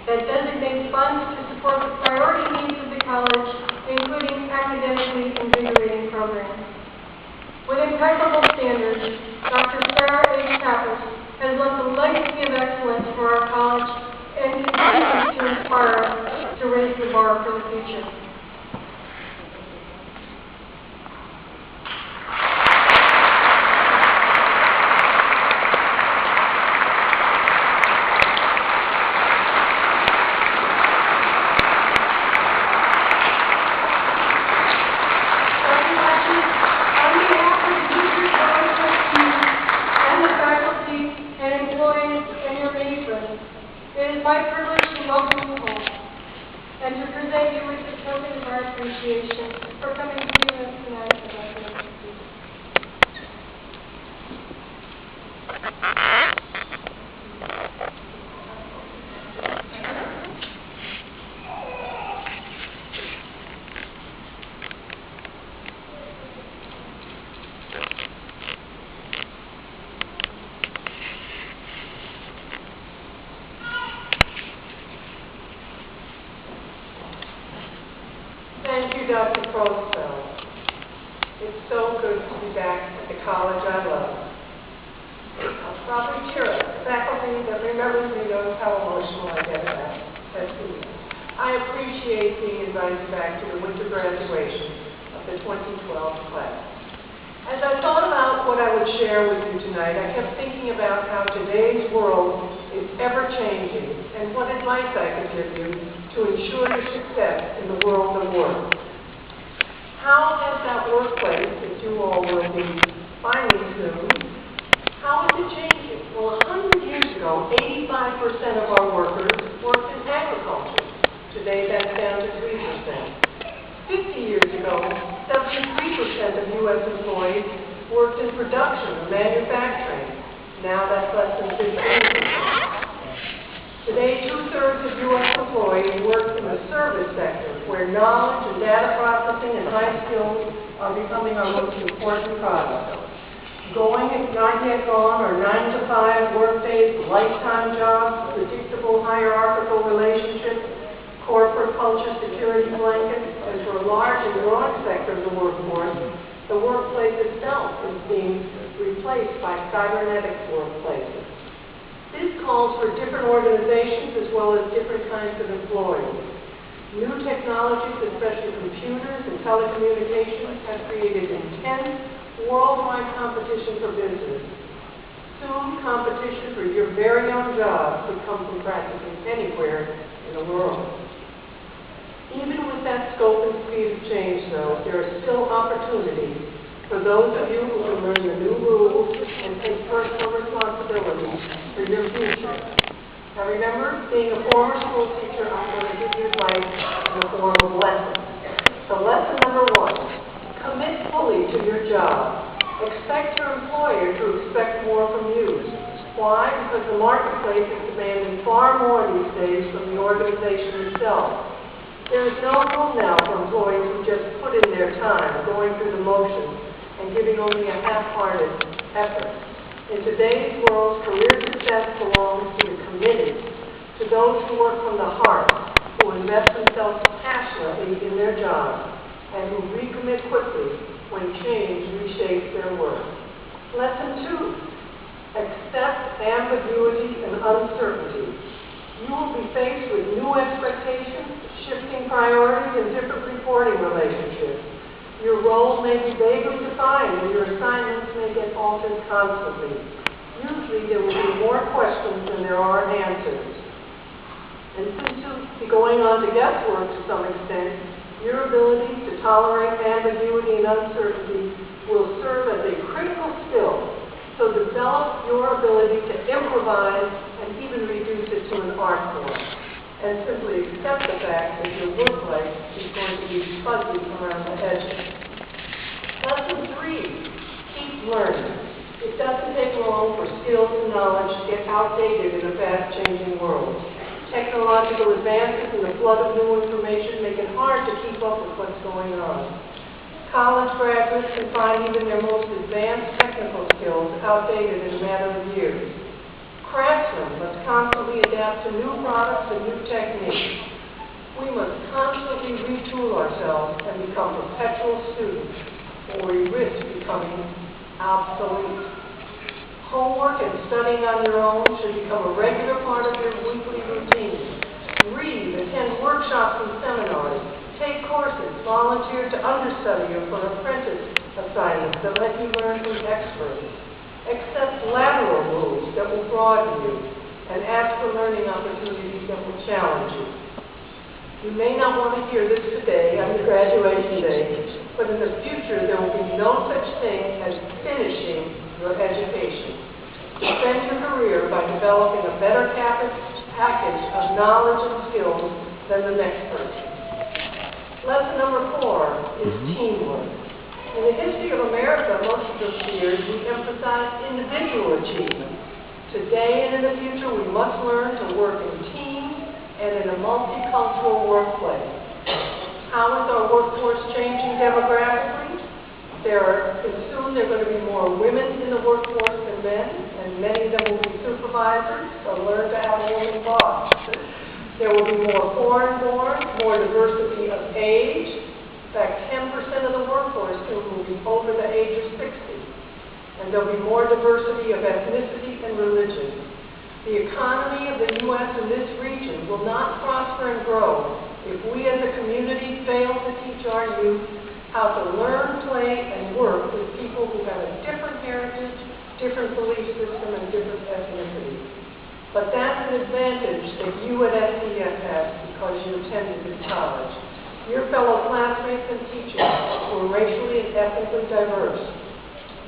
that designates funds to support the priority needs of the college, including academically invigorating programs. With impeccable standards, Dr. SARA has left a legacy of excellence for our college and continues to inspire us to raise the bar for the future. It is my privilege to welcome you home and to present you with the token of our appreciation for coming to meet us tonight at our institute. Thank you, Dr. Crowsfeld. It's so good to be back at the college I love. I'll probably cheer up. The faculty that remembers me knows how emotional I get about that meeting. I appreciate being invited back to the winter graduation of the 2012 class. As I thought about what I would share with you tonight, I kept thinking about how today's world is ever-changing and what advice I could give you to ensure your success in the world of work. How has that workplace that you all will be finding soon, how is it changing? Well, 100 years ago, 85% of our workers worked in agriculture. Today, that's down to 3%. 50 years ago, 73% of U.S. employees worked in production or manufacturing. Now that's less than 15%. Today, 2/3 of U.S. employees work in the service sector, where knowledge and data processing and high skills are becoming our most important products. Going and not yet gone are 9-to-5 workdays, lifetime jobs, predictable hierarchical relationships, corporate culture security blankets, and for a large and growing sector of the workforce, the workplace itself is being replaced by cybernetic workplaces. This calls for different organizations as well as different kinds of employees. New technologies, especially computers and telecommunications, have created intense worldwide competition for business. Soon, competition for your very own job could come from practically anywhere in the world. Even with that scope and speed of change, though, there are still opportunities for those of you who can learn the new rules and take personal responsibility for your future. Now remember, being a former school teacher, I'm going to give you advice in the form of lessons. So lesson number 1, commit fully to your job. Expect your employer to expect more from you. Why? Because the marketplace is demanding far more these days from the organization itself. There is no room now for employees who just put in their time, going through the motions, and giving only a half-hearted effort. In today's world, career success belongs to the committed, to those who work from the heart, who invest themselves passionately in their jobs, and who recommit quickly when change reshapes their work. Lesson 2, accept ambiguity and uncertainty. You will be faced with new expectations, shifting priorities, and different reporting relationships. Your role may be vaguely defined, and your assignments may get altered constantly. Usually, there will be more questions than there are answers. And since you'll be going on to guesswork to some extent, your ability to tolerate ambiguity and uncertainty will serve as a critical skill. So develop your ability to improvise and even reduce it to an art form. And simply accept the fact that your work life is going to be fuzzy around the edges. Lesson 3, keep learning. It doesn't take long for skills and knowledge to get outdated in a fast-changing world. Technological advances and the flood of new information make it hard to keep up with what's going on. College graduates can find even their most advanced technical skills outdated in a matter of years. Craftsmen must constantly adapt to new products and new techniques. We must constantly retool ourselves and become perpetual students, or we risk becoming obsolete. Homework and studying on your own should become a regular part of your weekly routine. Read, attend workshops and seminars, take courses, volunteer to understudy or for apprentice assignments that let you learn from experts. Accept lateral moves that will broaden you, and ask for learning opportunities that will challenge you. You may not want to hear this today on your graduation day, but in the future there will be no such thing as finishing your education. Spend your career by developing a better package of knowledge and skills than the next person. Lesson number 4 is teamwork. In the history of America, most of those years, we emphasize individual achievement. Today and in the future, we must learn to work in teams and in a multicultural workplace. How is our workforce changing demographically? Soon there are going to be more women in the workforce than men, and many of them will be supervisors, so learn to have a woman boss. There will be more foreign-born, more diversity of age. In fact, 10% of the workforce soon will be over the age of 60. And there will be more diversity of ethnicity and religion. The economy of the U.S. and this region will not prosper and grow if we as a community fail to teach our youth how to learn, play, and work with people who have a different heritage, different belief system, and different ethnicity. But that's an advantage that you at SES have because you attended this college. Your fellow classmates and teachers were racially and ethnically diverse.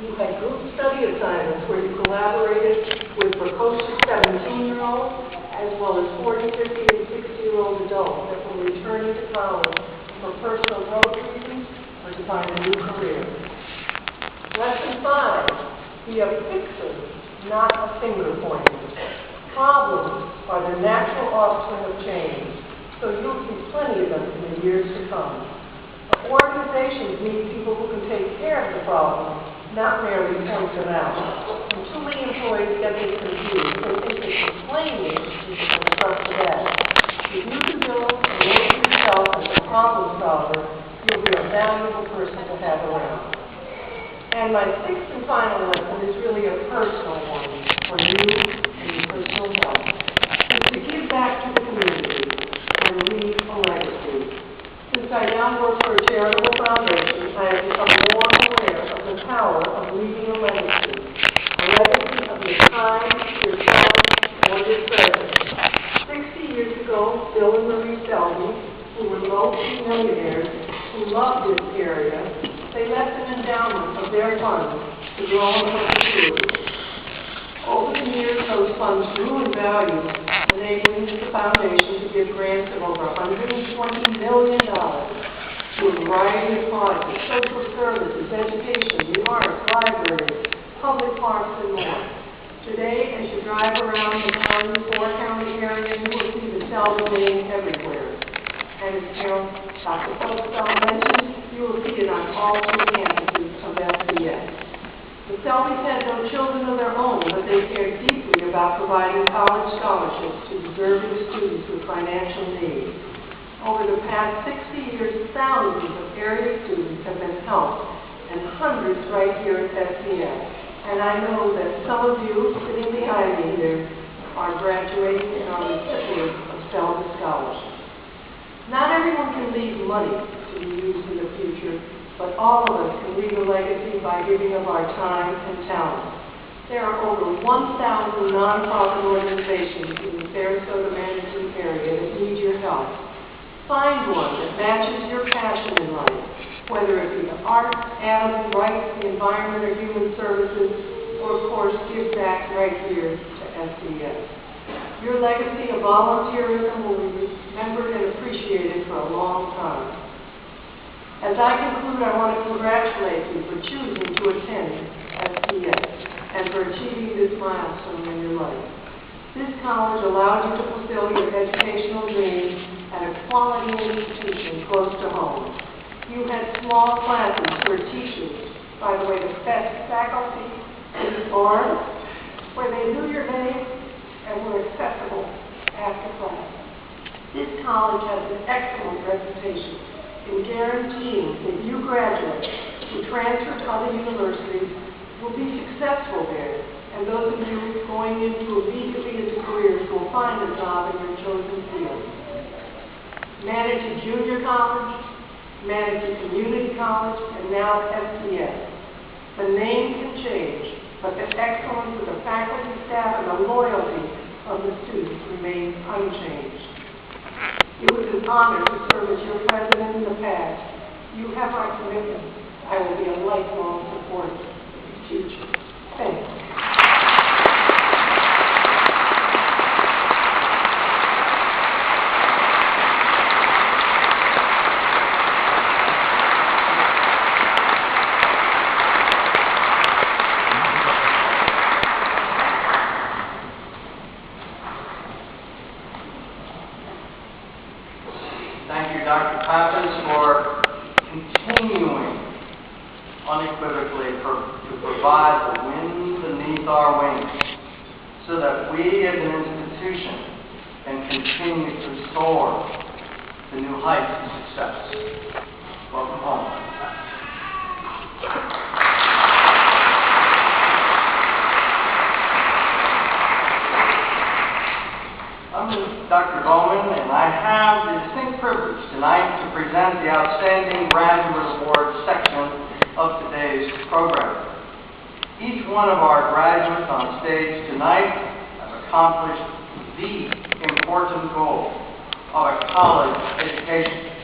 You had group study assignments where you collaborated with precocious 17-year-olds as well as 40, 50, and 60-year-old adults that were returning to college for personal growth reasons or to find a new career. Lesson 5, be a fixer, not a finger pointer. Problems are the natural offspring of change, so you'll see plenty of them in the years to come. Organizations need people who can take care of the problem, not merely point them out. And too many employees get this confused. They think that complaining is the front to that. If you can build and work for yourself as a problem solver, you'll be a valuable person to have around. And my 6th and final lesson is really a personal one for you and your personal health. Is to give back to the community and leave a legacy. Since I now work for a charitable foundation, I have become more aware of the power of leaving a legacy of your time, your talent, or your presence. 60 years ago, Bill and Marie Selby, who were multi-millionaires who loved this area, they left an endowment of their funds to grow in perpetuity. Over the years, those funds grew in value, enabling the foundation to give grants of over $120 million to a variety of causes, social services, education, the arts, libraries, public parks, and more. Today, as you drive around the four-county area, you will see the Selby name everywhere. And as Dr. Folksell mentioned, you will see it on all 2 campuses of SES. The Selbys had no children of their own, but they cared deeply about providing college scholarships to deserving students with financial needs. Over the past 60 years, thousands of area students have been helped, and hundreds right here at SES. And I know that some of you sitting behind me here are graduating and are recipients of Selby scholarships. Not everyone can leave money to be used in the future, but all of us can leave a legacy by giving of our time and talent. There are over 1,000 nonprofit organizations in the Sarasota management area that need your help. Find one that matches your passion in life, whether it be the arts, animal rights, the environment, or human services, or of course give back right here to SES. Your legacy of volunteerism will be remembered and appreciated for a long time. As I conclude, I want to congratulate you for choosing to attend SES and for achieving this milestone in your life. This college allowed you to fulfill your educational dreams at a quality institution close to home. You had small classes where teachers, by the way, the best faculty in the farm, where they knew your name and were accessible after class. This college has an excellent reputation in guaranteeing that you graduates who transfer to other universities will be successful there, and those of you going into immediately into careers will find a job in your chosen field. Manatee Junior College, Manatee Community College, and now FCS. The name can change, but the excellence of the faculty, staff, and the loyalty of the students remains unchanged. It was an honor to serve as your president in the past. You have my commitment. I will be a lifelong supporter of your future. Thank you. Thank you, Dr. Pappas, for continuing unequivocally to provide the wind beneath our wings so that we as an institution can continue to soar to new heights of success. Welcome home. I'm Dr. Bowman, and I have the distinct privilege tonight to present the Outstanding Graduate Award section of today's program. Each one of our graduates on stage tonight has accomplished the important goal of a college education.